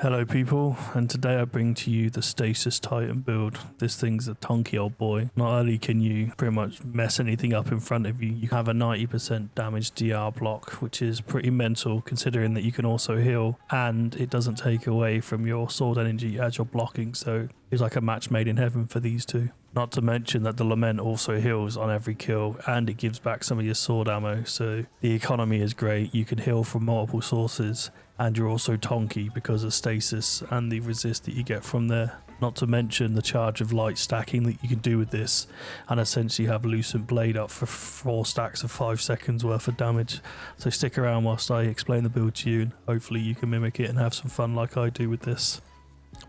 Hello people, and today I bring to you the Stasis Titan build. This thing's a Tonkie old boy. Not only can you pretty much mess anything up in front of you, you have a 90% damage DR block, which is pretty mental considering that you can also heal, and it doesn't take away from your sword energy as you're blocking, so it's like a match made in heaven for these two. Not to mention that the Lament also heals on every kill, and it gives back some of your sword ammo, so the economy is great. You can heal from multiple sources, and you're also Tonkie because of stasis and the resist that you get from there. Not to mention the charge of light stacking that you can do with this, and essentially have Lucent Blade up for 4 stacks of 5 seconds worth of damage. So stick around whilst I explain the build to you, and hopefully you can mimic it and have some fun like I do with this.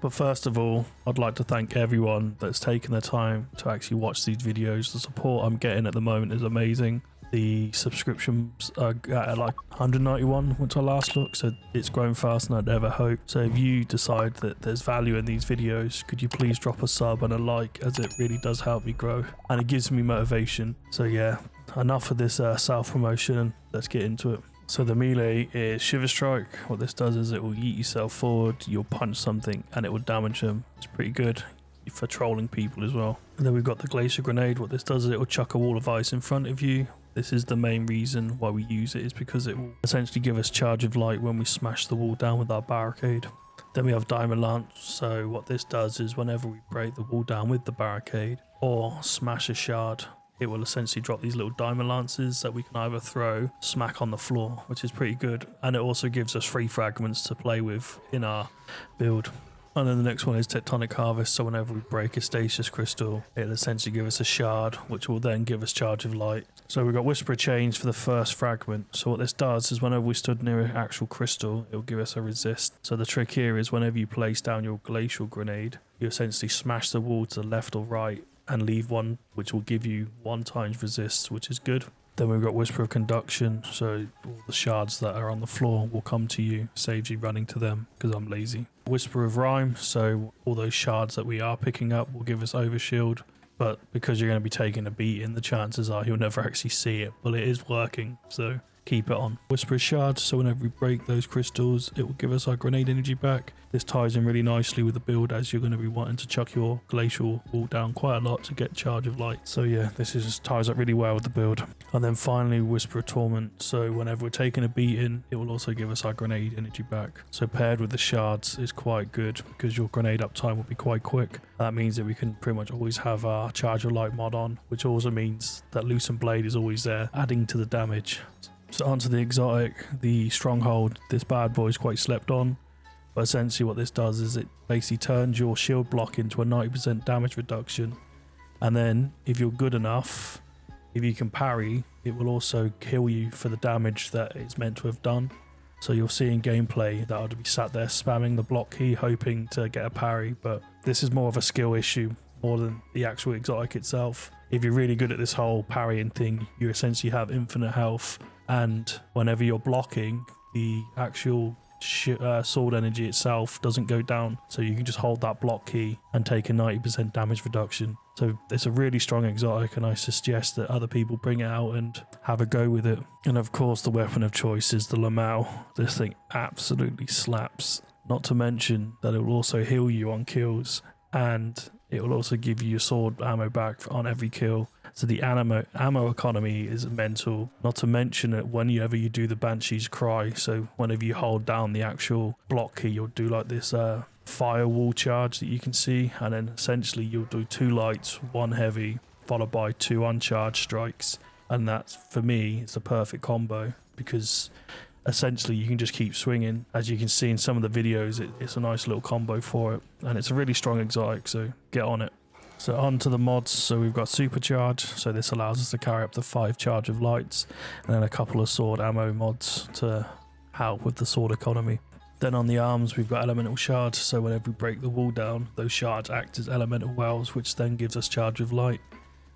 But first of all, I'd like to thank everyone that's taken the time to actually watch these videos. The support I'm getting at the moment is amazing. The subscriptions are at like 191 once I last looked, so it's grown faster than I'd ever hoped. So if you decide that there's value in these videos, could you please drop a sub and a like, as it really does help me grow and it gives me motivation. So yeah, enough of this self-promotion, let's get into it. So the melee is Shiver Strike. What this does is it will yeet yourself forward, you'll punch something and it will damage them. It's pretty good for trolling people as well. And then we've got the Glacier Grenade. What this does is it will chuck a wall of ice in front of you. This is the main reason why we use it, is because it will essentially give us charge of light when we smash the wall down with our barricade. Then we have Diamond Lance. So what this does is whenever we break the wall down with the barricade or smash a shard, it will essentially drop these little diamond lances that we can either throw, smack on the floor, which is pretty good. And it also gives us free fragments to play with in our build. And then the next one is Tectonic Harvest. So whenever we break a stasis crystal, it'll essentially give us a shard, which will then give us charge of light. So we've got Whisper Chains for the first fragment. So what this does is whenever we stood near an actual crystal, it'll give us a resist. So the trick here is whenever you place down your Glacier Grenade, you essentially smash the wall to the left or right and leave one, which will give you 1 times resist, which is good. Then we've got Whisper of Conduction, so all the shards that are on the floor will come to you, saves you running to them because I'm lazy. Whisper of Rhyme, so all those shards that we are picking up will give us overshield, but because you're going to be taking a beating, the chances are you'll never actually see it, but it is working, so keep it on. Whisper of Shards, so whenever we break those crystals, it will give us our grenade energy back. This ties in really nicely with the build, as you're going to be wanting to chuck your glacial wall down quite a lot to get charge of light. So yeah, this ties up really well with the build. And then finally, Whisper of Torment, so whenever we're taking a beating, it will also give us our grenade energy back. So paired with the shards is quite good because your grenade uptime will be quite quick. That means that we can pretty much always have our charge of light mod on, which also means that Lucent Blade is always there, adding to the damage. So onto the exotic, the Stronghold. This bad boy is quite slept on, but essentially what this does is it basically turns your shield block into a 90% damage reduction, and then if you're good enough, if you can parry, it will also kill you for the damage that it's meant to have done. So you'll see in gameplay that I'd be sat there spamming the block key hoping to get a parry, but this is more of a skill issue more than the actual exotic itself. If you're really good at this whole parrying thing, you essentially have infinite health, and whenever you're blocking, the actual sword energy itself doesn't go down, so you can just hold that block key and take a 90% damage reduction. So it's a really strong exotic, and I suggest that other people bring it out and have a go with it. And of course the weapon of choice is the Lament. This thing absolutely slaps, not to mention that it will also heal you on kills, and it will also give you your sword ammo back on every kill. So the ammo economy is mental. Not to mention that whenever you do the Banshee's Cry, so whenever you hold down the actual block key, you'll do like this firewall charge that you can see, and then essentially you'll do 2 lights, 1 heavy, followed by 2 uncharged strikes. And that's, for me, it's a perfect combo because essentially you can just keep swinging. As you can see in some of the videos, it's a nice little combo for it, and it's a really strong exotic, so get on it. So on to the mods. So we've got Supercharge, so this allows us to carry up to 5 charge of lights, and then a couple of sword ammo mods to help with the sword economy. Then on the arms we've got Elemental Shards, so whenever we break the wall down, those shards act as elemental wells, which then gives us charge of light.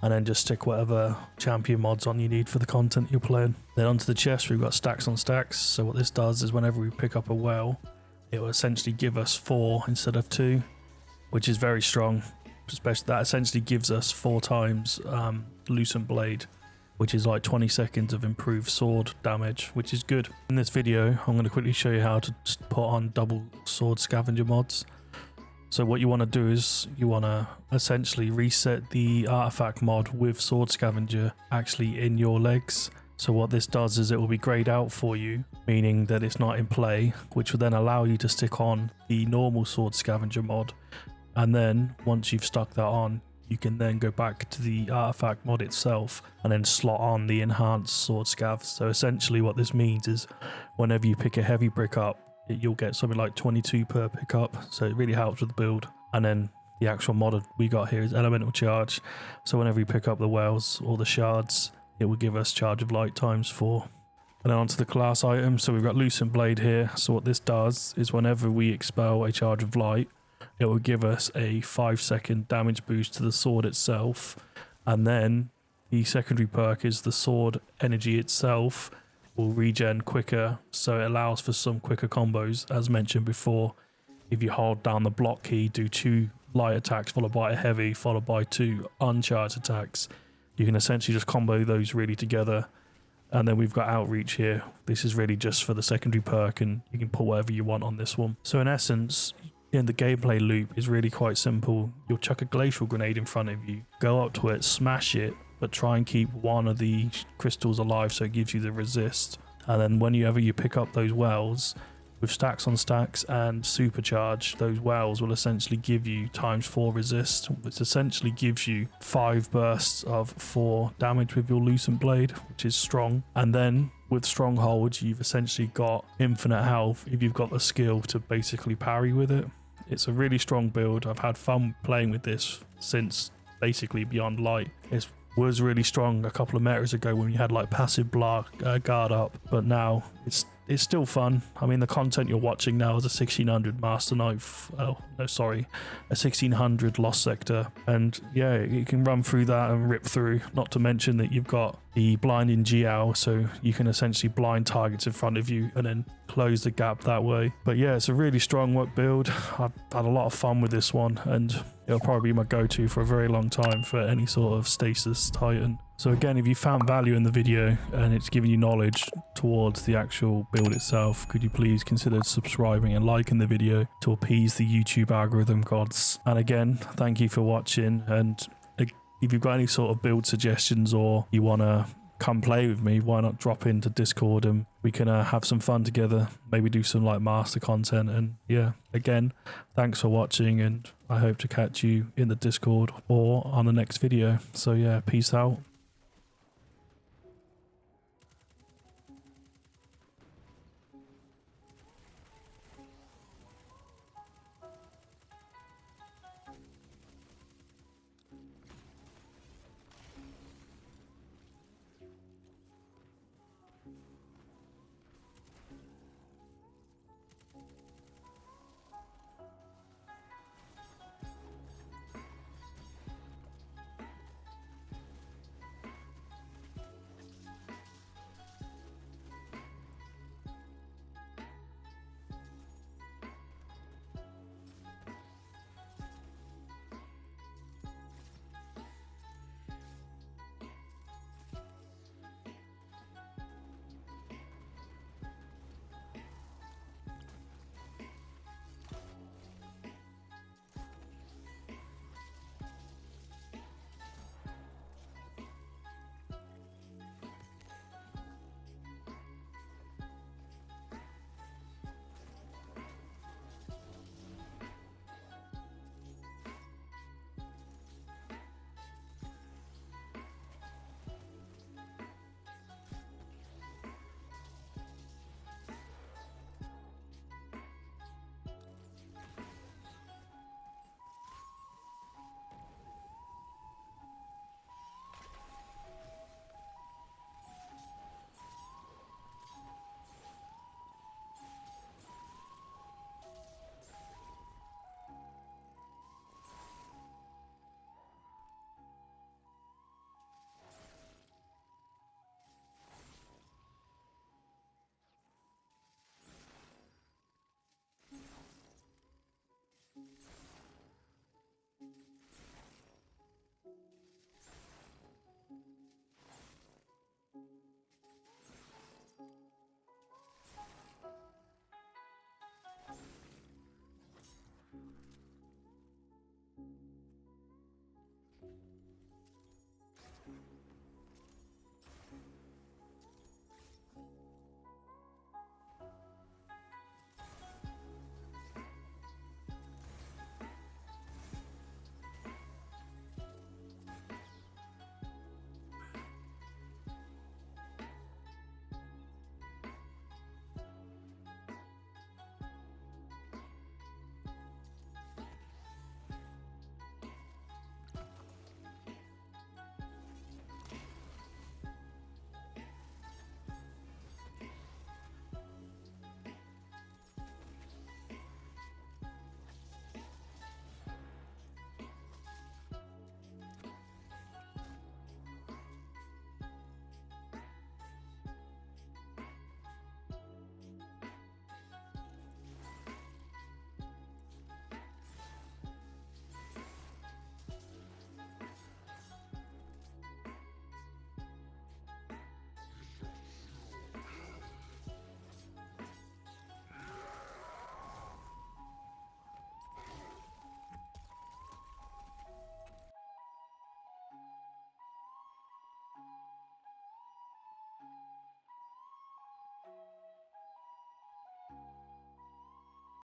And then just stick whatever champion mods on you need for the content you're playing. Then onto the chest we've got Stacks on Stacks, so what this does is whenever we pick up a well, it will essentially give us 4 instead of 2, which is very strong. Especially that essentially gives us 4 times Lucent Blade, which is like 20 seconds of improved sword damage, which is good. In this video, I'm going to quickly show you how to put on double sword scavenger mods. So what you want to do is you want to essentially reset the artifact mod with sword scavenger actually in your legs. So what this does is it will be grayed out for you, meaning that it's not in play, which will then allow you to stick on the normal sword scavenger mod. And then once you've stuck that on, you can then go back to the artifact mod itself and then slot on the enhanced sword scav. So essentially what this means is whenever you pick a heavy brick up, you'll get something like 22 per pickup, so it really helps with the build. And then the actual mod we got here is elemental charge, so whenever you pick up the wells or the shards, it will give us charge of light ×4. And then onto the class items. So we've got Lucent Blade here. So what this does is whenever we expel a charge of light, it will give us a 5-second damage boost to the sword itself, and then the secondary perk is the sword energy itself will regen quicker, so it allows for some quicker combos. As mentioned before, if you hold down the block key, do 2 light attacks followed by a heavy followed by 2 uncharged attacks, you can essentially just combo those really together. And then we've got Outreach here. This is really just for the secondary perk, and you can put whatever you want on this one. So in essence, in the gameplay loop is really quite simple. You'll chuck a Glacier Grenade in front of you, go up to it, smash it, but try and keep one of the crystals alive so it gives you the resist. And then whenever you pick up those wells with stacks on stacks and supercharge, those wells will essentially give you ×4 resist, which essentially gives you 5 bursts of 4 damage with your Lucent Blade, which is strong. And then with Stronghold, you've essentially got infinite health if you've got the skill to basically parry with it. It's a really strong build. I've had fun playing with this since basically Beyond Light. It was really strong a couple of metas ago when you had like passive guard up, but now it's still fun. I mean, the content you're watching now is a 1600 Master Knife, a 1600 Lost Sector, and yeah, you can run through that and rip through. Not to mention that you've got the blinding GL, so you can essentially blind targets in front of you and then close the gap that way. But yeah, it's a really strong work build. I've had a lot of fun with this one, and it'll probably be my go-to for a very long time for any sort of stasis titan. So again, if you found value in the video and it's giving you knowledge towards the actual build itself, could you please consider subscribing and liking the video to appease the YouTube algorithm gods. And again, thank you for watching, and if you've got any sort of build suggestions or you want to come play with me, why not drop into Discord and we can have some fun together, maybe do some like master content. And yeah, again, thanks for watching, and I hope to catch you in the Discord or on the next video. So yeah, peace out.